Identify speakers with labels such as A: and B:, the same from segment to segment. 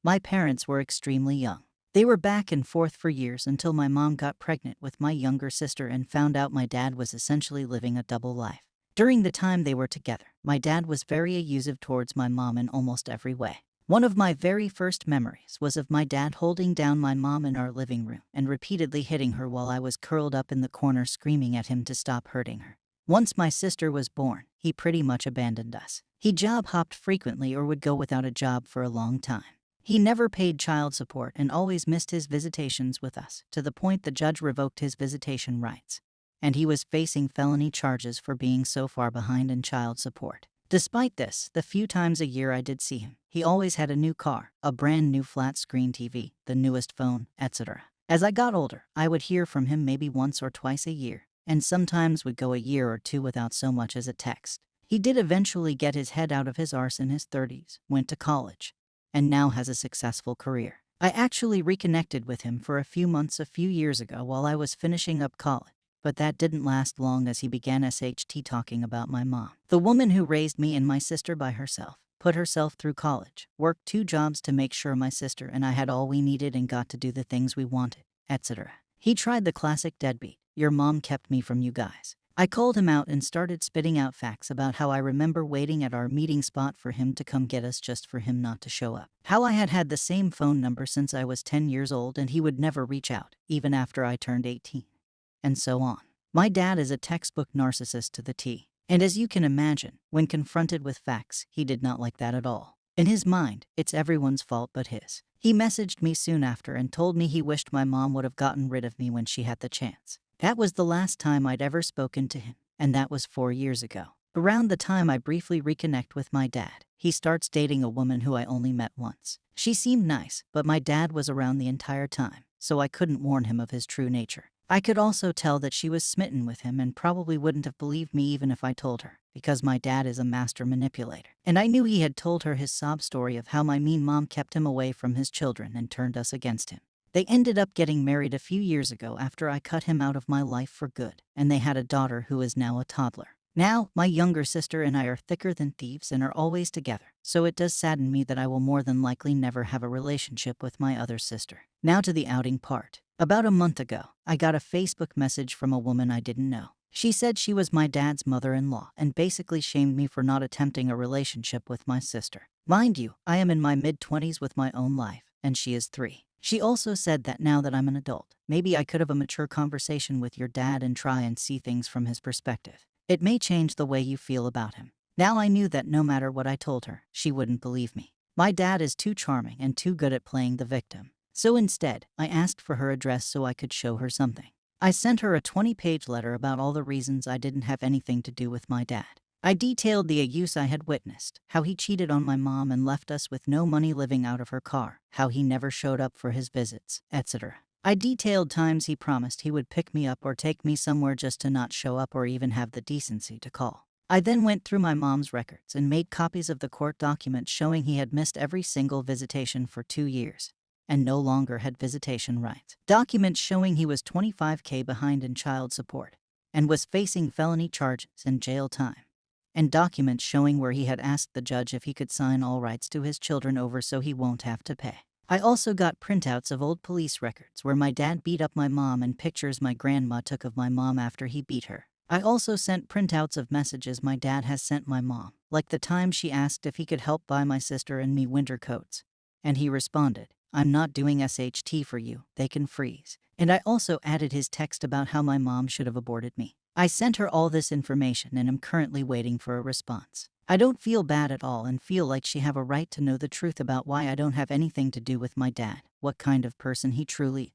A: My parents were extremely young. They were back and forth for years until my mom got pregnant with my younger sister and found out my dad was essentially living a double life. During the time they were together, my dad was very abusive towards my mom in almost every way. One of my very first memories was of my dad holding down my mom in our living room and repeatedly hitting her while I was curled up in the corner screaming at him to stop hurting her. Once my sister was born, he pretty much abandoned us. He job hopped frequently or would go without a job for a long time. He never paid child support and always missed his visitations with us, to the point the judge revoked his visitation rights. And he was facing felony charges for being so far behind in child support. Despite this, the few times a year I did see him, he always had a new car, a brand new flat-screen TV, the newest phone, etc. As I got older, I would hear from him maybe once or twice a year, and sometimes would go a year or two without so much as a text. He did eventually get his head out of his arse in his 30s, went to college, and now has a successful career. I actually reconnected with him for a few months a few years ago while I was finishing up college, but that didn't last long as he began SHT talking about my mom. The woman who raised me and my sister by herself, put herself through college, worked 2 jobs to make sure my sister and I had all we needed and got to do the things we wanted, etc. He tried the classic deadbeat, your mom kept me from you guys. I called him out and started spitting out facts about how I remember waiting at our meeting spot for him to come get us just for him not to show up. How I had had the same phone number since I was 10 years old and he would never reach out, even after I turned 18. And so on. My dad is a textbook narcissist to the T. And as you can imagine, when confronted with facts, he did not like that at all. In his mind, it's everyone's fault but his. He messaged me soon after and told me he wished my mom would have gotten rid of me when she had the chance. That was the last time I'd ever spoken to him, and that was 4 years ago. Around the time I briefly reconnect with my dad, he starts dating a woman who I only met once. She seemed nice, but my dad was around the entire time, so I couldn't warn him of his true nature. I could also tell that she was smitten with him and probably wouldn't have believed me even if I told her, because my dad is a master manipulator. And I knew he had told her his sob story of how my mean mom kept him away from his children and turned us against him. They ended up getting married a few years ago after I cut him out of my life for good, and they had a daughter who is now a toddler. Now, my younger sister and I are thicker than thieves and are always together, so it does sadden me that I will more than likely never have a relationship with my other sister. Now to the outing part. About a month ago, I got a Facebook message from a woman I didn't know. She said she was my dad's mother-in-law and basically shamed me for not attempting a relationship with my sister. Mind you, I am in my mid-20s with my own life, and she is 3. She also said that now that I'm an adult, maybe I could have a mature conversation with your dad and try and see things from his perspective. It may change the way you feel about him. Now I knew that no matter what I told her, she wouldn't believe me. My dad is too charming and too good at playing the victim. So instead, I asked for her address so I could show her something. I sent her a 20-page letter about all the reasons I didn't have anything to do with my dad. I detailed the abuse I had witnessed, how he cheated on my mom and left us with no money living out of her car, how he never showed up for his visits, etc. I detailed times he promised he would pick me up or take me somewhere just to not show up or even have the decency to call. I then went through my mom's records and made copies of the court documents showing he had missed every single visitation for 2 years and no longer had visitation rights. Documents showing he was $25,000 behind in child support and was facing felony charges and jail time. And documents showing where he had asked the judge if he could sign all rights to his children over so he won't have to pay. I also got printouts of old police records where my dad beat up my mom and pictures my grandma took of my mom after he beat her. I also sent printouts of messages my dad has sent my mom, like the time she asked if he could help buy my sister and me winter coats. And he responded, "I'm not doing SHT for you, they can freeze." And I also added his text about how my mom should have aborted me. I sent her all this information and am currently waiting for a response. I don't feel bad at all and feel like she have a right to know the truth about why I don't have anything to do with my dad, what kind of person he truly is,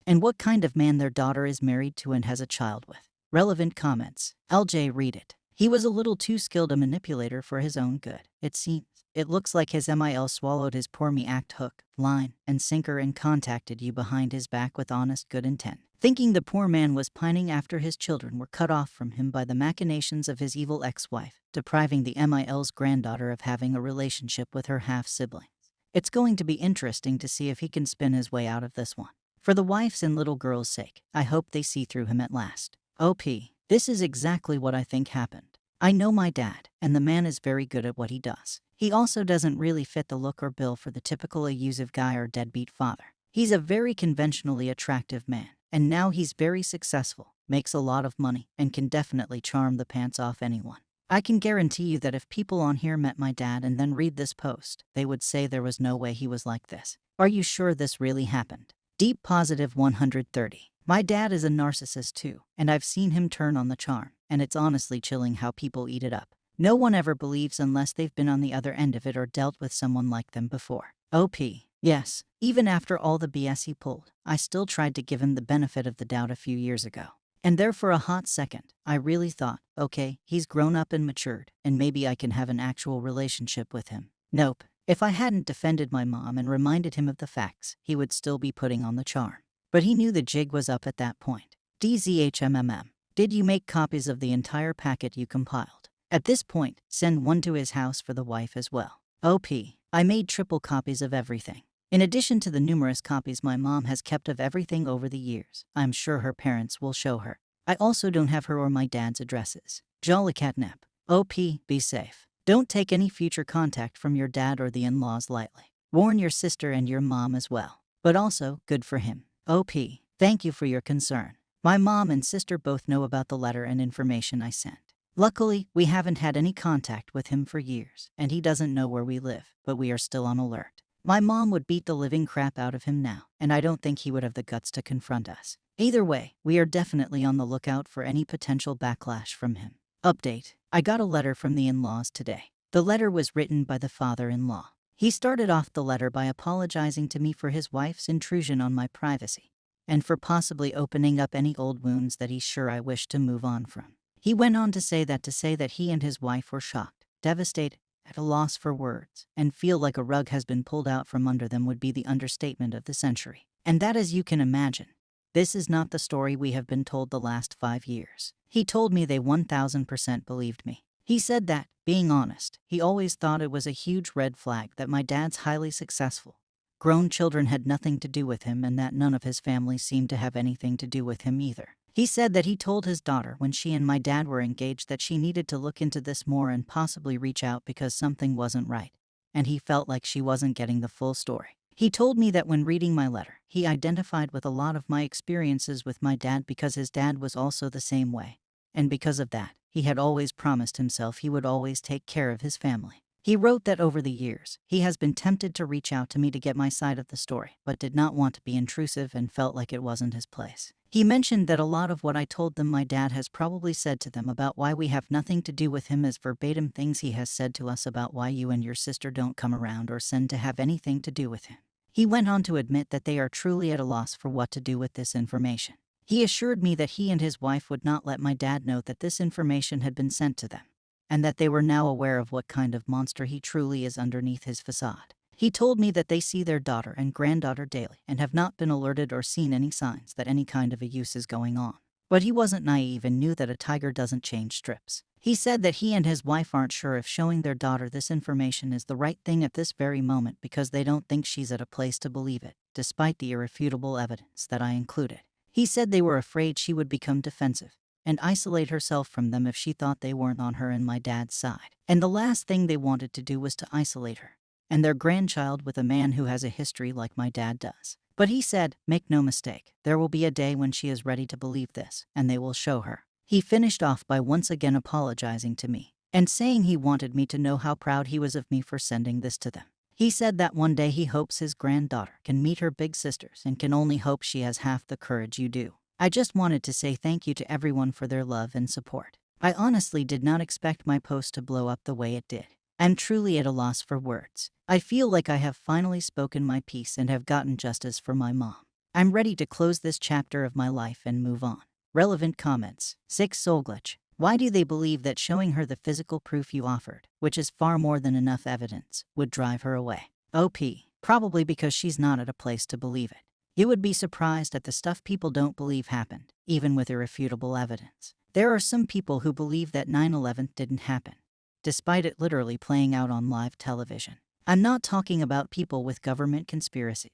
A: and what kind of man their daughter is married to and has a child with. Relevant comments. LJ read it. He was a little too skilled a manipulator for his own good, it seems. It looks like his MIL swallowed his poor me act hook, line, and sinker and contacted you behind his back with honest good intent, thinking the poor man was pining after his children were cut off from him by the machinations of his evil ex-wife, depriving the MIL's granddaughter of having a relationship with her half-siblings. It's going to be interesting to see if he can spin his way out of this one. For the wife's and little girl's sake, I hope they see through him at last. OP. This is exactly what I think happened. I know my dad, and the man is very good at what he does. He also doesn't really fit the look or bill for the typical abusive guy or deadbeat father. He's a very conventionally attractive man, and now he's very successful, makes a lot of money, and can definitely charm the pants off anyone. I can guarantee you that if people on here met my dad and then read this post, they would say there was no way he was like this. Are you sure this really happened? Deep positive 130. My dad is a narcissist too, and I've seen him turn on the charm, and it's honestly chilling how people eat it up. No one ever believes unless they've been on the other end of it or dealt with someone like them before. OP. Yes, even after all the BS he pulled, I still tried to give him the benefit of the doubt a few years ago. And there for a hot second, I really thought, okay, he's grown up and matured, and maybe I can have an actual relationship with him. Nope. If I hadn't defended my mom and reminded him of the facts, he would still be putting on the charm. But he knew the jig was up at that point. DZHMMM. Did you make copies of the entire packet you compiled? At this point, send one to his house for the wife as well. OP. I made triple copies of everything. In addition to the numerous copies my mom has kept of everything over the years, I'm sure her parents will show her. I also don't have her or my dad's addresses. Jolly catnip. OP. Be safe. Don't take any future contact from your dad or the in-laws lightly. Warn your sister and your mom as well. But also, good for him. OP. Thank you for your concern. My mom and sister both know about the letter and information I sent. Luckily, we haven't had any contact with him for years, and he doesn't know where we live, but we are still on alert. My mom would beat the living crap out of him now, and I don't think he would have the guts to confront us. Either way, we are definitely on the lookout for any potential backlash from him. Update. I got a letter from the in-laws today. The letter was written by the father-in-law. He started off the letter by apologizing to me for his wife's intrusion on my privacy, and for possibly opening up any old wounds that he's sure I wish to move on from. He went on to say that he and his wife were shocked, devastated, at a loss for words, and feel like a rug has been pulled out from under them would be the understatement of the century. And that, as you can imagine, this is not the story we have been told the last 5 years. He told me they 1000% believed me. He said that, being honest, he always thought it was a huge red flag that my dad's highly successful grown children had nothing to do with him and that none of his family seemed to have anything to do with him either. He said that he told his daughter when she and my dad were engaged that she needed to look into this more and possibly reach out because something wasn't right, and he felt like she wasn't getting the full story. He told me that when reading my letter, he identified with a lot of my experiences with my dad because his dad was also the same way, and because of that, he had always promised himself he would always take care of his family. He wrote that over the years, he has been tempted to reach out to me to get my side of the story, but did not want to be intrusive and felt like it wasn't his place. He mentioned that a lot of what I told them my dad has probably said to them about why we have nothing to do with him is verbatim things he has said to us about why you and your sister don't come around or send to have anything to do with him. He went on to admit that they are truly at a loss for what to do with this information. He assured me that he and his wife would not let my dad know that this information had been sent to them, and that they were now aware of what kind of monster he truly is underneath his facade. He told me that they see their daughter and granddaughter daily and have not been alerted or seen any signs that any kind of a use is going on. But he wasn't naive and knew that a tiger doesn't change strips. He said that he and his wife aren't sure if showing their daughter this information is the right thing at this very moment because they don't think she's at a place to believe it, despite the irrefutable evidence that I included. He said they were afraid she would become defensive and isolate herself from them if she thought they weren't on her and my dad's side. And the last thing they wanted to do was to isolate her and their grandchild with a man who has a history like my dad does. But he said, make no mistake, there will be a day when she is ready to believe this, and they will show her. He finished off by once again apologizing to me and saying he wanted me to know how proud he was of me for sending this to them. He said that one day he hopes his granddaughter can meet her big sisters and can only hope she has half the courage you do. I just wanted to say thank you to everyone for their love and support. I honestly did not expect my post to blow up the way it did. I'm truly at a loss for words. I feel like I have finally spoken my piece and have gotten justice for my mom. I'm ready to close this chapter of my life and move on. Relevant comments. 6 Soul Glitch. Why do they believe that showing her the physical proof you offered, which is far more than enough evidence, would drive her away? OP. Probably because she's not at a place to believe it. You would be surprised at the stuff people don't believe happened, even with irrefutable evidence. There are some people who believe that 9/11 didn't happen, despite it literally playing out on live television. I'm not talking about people with government conspiracies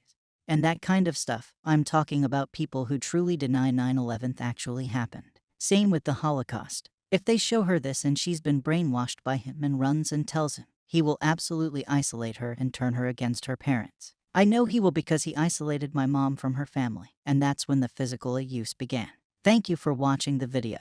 A: and that kind of stuff. I'm talking about people who truly deny 9/11 actually happened. Same with the Holocaust. If they show her this and she's been brainwashed by him and runs and tells him, he will absolutely isolate her and turn her against her parents. I know he will because he isolated my mom from her family, and that's when the physical abuse began. Thank you for watching the video.